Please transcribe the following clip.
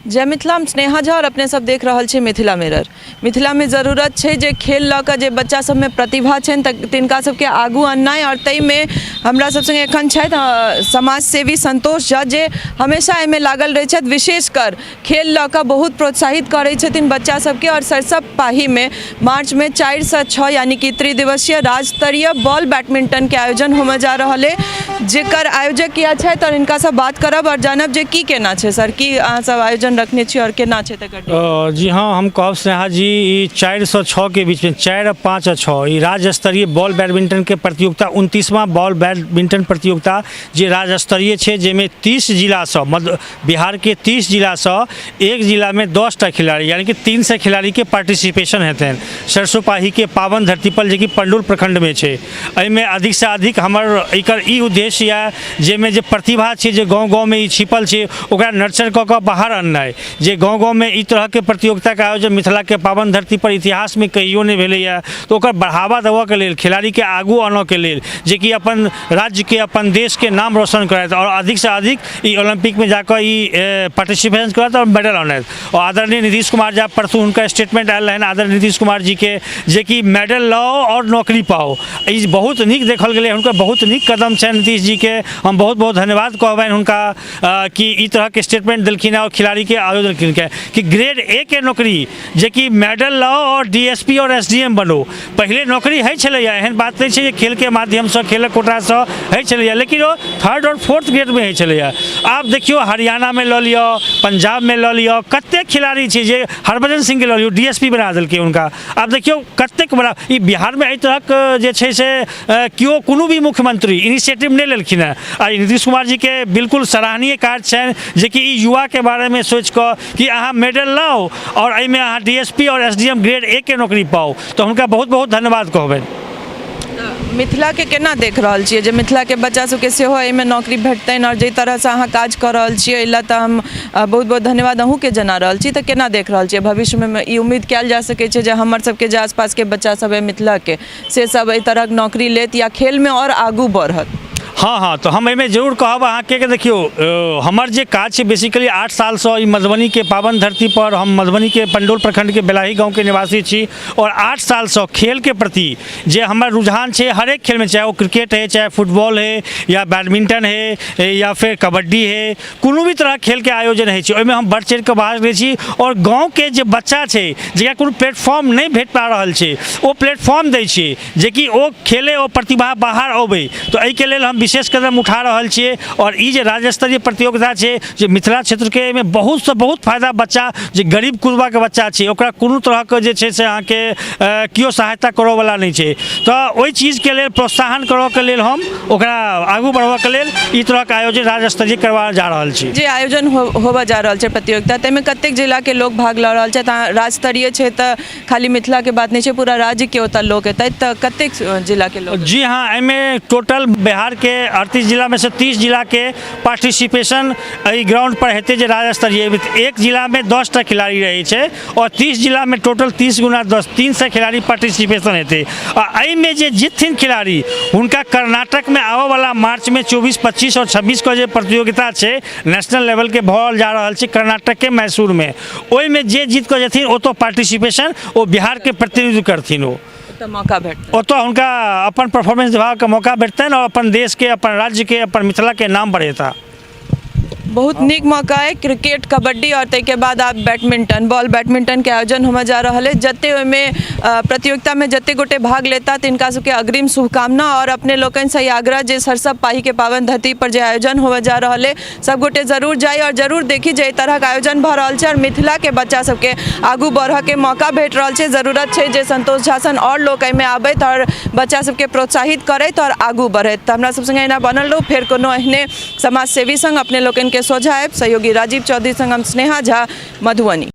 जय मिथिला, हम स्नेहा झा और अपने सब देख रहल छी मिथिला मिरर। मिथिला में जरूरत है जे खेल ल के जे बच्चा सब में प्रतिभा छन तिनका सबके आगू अननाइ और तई में हमरा सब संगे एखन छथि समाज सेवी संतोष झा जे हमेशा एमे लागल रहै छथि, विशेषकर खेल ल के बहुत प्रोत्साहित करै छथिन बच्चा सबके। और सरसप पाही में मार्च में 4 से 6 यानी कि त्रिदिवसीय राज्य स्तरीय बॉल बैडमिंटन के आयोजन होमे जा रहा है, जेकर आयोजक किया छथि और इनका सब बात करब और जानब जे की केना छै सर, की अहाँ सब आयोजन रखने छी और केना छै तकर। जी हाँ, हम कहब स्नेहा जी 4 से 6 के बीच में 4, 5 और 6 ये राज्य स्तरीय बॉल बैडमिंटन के प्रतियोगिता 29वां बॉल बैडमिंटन प्रतियोगिता जे राज्य स्तरीय है, जेमें 30 जिला से बिहार के 30 जिला से एक जिला में 10टा खिलाड़ी यानी कि 300 खिलाड़ी के पार्टिसिपेशन हेतु सरसोपाही के पावन धरती पर जे कि पंडुल प्रखंड में है। एहिमे अधिक से अधिक हमर एकर ई उद्देश्य या जेमें जे प्रतिभा है जे गाँव में छिपल है ओकरा नर्चर कऽ के बाहर अननाइ। जे गाँव में ई तरह के प्रतियोगिता के आयोजन मिथिला के पावन धरती पर इतिहास में कहियो नहीं भेलैया, तो ओकर बढ़ावा देवे के लेल, खिलाड़ी के आगू आने के लेल जे कि अपन राज्य के अपन देश के नाम रोशन करत और अधिक से अधिक ई ओलंपिक में जाकर ई पार्टिसिपेशन करत और मेडल आनत। और आदरणीय नीतीश कुमार जी परसों उनका स्टेटमेंट आयल है आदरणीय नीतीश कुमार जी के जे कि मेडल लाओ और नौकरी पाओ, ई बहुत नीक देखल गेलै। हुनकर बहुत नीक कदम है नीतीश जी के, हम बहुत बहुत धन्यवाद कहबनि हुनका कि ई तरह के स्टेटमेंट दिलखिन और खिलाड़ी के आयोजन के कि ग्रेड ए के नौकरी जे कि मेडल लाओ और डीएसपी और एसडीएम बनो। पहले नौकरी है छलैया, एहन बात नहीं है खेल के माध्यम से खेलक कोटा से है छलैया, लेकिन वो 3rd और 4th ग्रेड में है छलैया। आप देखियो हरियाणा में लऽ लियो, पंजाब में लऽ लियो, कतेक खिलाड़ी छै जे हरभजन सिंह के लऽ लियो डीएसपी बना देलकै उनका। आप देखियो कतेक बड़ा ई बिहार में एहि तरहक जे छै से केओ कोनो भी मुख्यमंत्री इनिशिएटिव नहीं लेलखिन है। आ नीतीश कुमार जी के बिल्कुल सराहनीय कार्य छनि जे कि ई युवा के बारे में सोच कर कि अहाँ मेडल लाओ और एहिमे अहाँ डीएसपी और एसडीएम ग्रेड ए के नौकरी पाओ, तो हुनका बहुत बहुत धन्यवाद कहबनि। मिथिला के केना देख रहल छियै जे मिथिला के बच्चा सबके सेहो एहिमे नौकरी भेटतनि और जे तरह से अहाँ काज कर रहल छियै एहि तऽ हम बहुत बहुत धन्यवाद अहूँ के जना रहल छी। तऽ केना देख रहल छियै भविष्य में ई उम्मीद कयल जा सकै छै जे हमर सबके जे आसपास के बच्चा सब है मिथिला के से सब एहि तरहक नौकरी लेत या खेल में और आगू बढ़त। हाँ, तो हम एहिमे जरूर कहब अहाँ के देखियो हमर जे काज है बेसिकली 8 साल से ई मधुबनी के पावन धरती पर, हम मधुबनी के पंडोल प्रखंड के बेलाही गांव के निवासी छी और 8 साल से खेल के प्रति जे हमर रुझान है हर एक खेल में, चाहे वो क्रिकेट है, चाहे फुटबॉल है या बैडमिंटन है या फिर कबड्डी है, कोनो भी तरह खेल के आयोजन है ओहिमे हम बढ़ चढ़ के भाग लै छी। और गाँव के जे बच्चा है जकरा कोनो प्लेटफॉर्म नहीं भेट पा रहल छै वो प्लेटफॉर्म दै छै जे कि ओ खेले और प्रतिभा बाहर अबै। तो एहि के लेल हम विशेष कदम उठा रहल छियै और ई जे राज्य स्तरीय प्रतियोगिता है जे मिथिला क्षेत्र के में बहुत से बहुत फायदा बच्चा जे गरीब कुरबा के बच्चा है ओकरा कोनो तरह के जे छै से अहाँ के केओ सहायता करऽ वाला नहीं है। तो ओहि चीज के लेल प्रोत्साहन करऽ के लेल हम ओकरा आगू बढ़बऽ के लेल ई तरह के आयोजन राज्य स्तरीय करवा जा रहल छी। जे आयोजन होबा जा रहल छै प्रतियोगिता तैमे कतेक जिला के लोग भाग लऽ रहल छै? राज्य स्तरीय छै तऽ खाली मिथिला के बात नहीं छै, पूरा राज्य के ओतऽ लोग एतै तऽ कतेक जिला के लोग? जी हाँ, एहिमे टोटल बिहार के 38 जिला में से 30 जिला के पार्टिसिपेशन ग्राउंड पर हेतै जे राज्य स्तरीय। एक जिला में 10टा खिलाड़ी रहे छै और 30 जिला में टोटल 30 गुना 10 300 खिलाड़ी पार्टिसिपेशन हेतै। और एहिमे जे जीतथिन खिलाड़ी हुनका कर्नाटक में आबऽ वाला मार्च में 24, 25 और 26 को जे प्रतियोगिता है नेशनल लेवल के भऽ जा रहल छै कर्नाटक के मैसूर में, ओहिमे जे जीत कऽ जेथिन ओतऽ पार्टिसिपेशन ओ बिहार के प्रतिनिधित्व करथिन। ओ मौका भेटतै, ओतऽ हुनका अपन परफॉर्मेंस देखाबऽ के मौका भेटतनि और अपन देश के, अपन राज्य के, अपन मिथिला के नाम बढ़ेता। बहुत नीक मौका है। क्रिकेट, कबड्डी और तैके बाद आप बैडमिंटन, बॉल बैडमिंटन के आयोजन होमे जा रहा है। जते में प्रतियोगिता में जते गोटे भाग लेता तिनका सबके अग्रिम शुभकामना और अपने लोकन से आग्रह जे सरसप पाही के पावन धरती पर जे आयोजन होमे जा रहा है सब गोटे जरूर जाई और जरूर देखी जे तरह के आयोजन भ रहल छै और मिथिला के बच्चा सबके आगू बढ़ के मौका भेट रहल छै। जरूरत है जे संतोष झा सन और लोग एहिमे आबैत और बच्चा सबके प्रोत्साहित करैत और आगू बढ़ैत। हमरा सब संगे एना बनल रहू, फेर कोनो एहने समाज सेवी संग अपने लोकन के सोझा आयब। सहयोगी राजीव चौधरी संग हम स्नेहा झा, मधुबनी।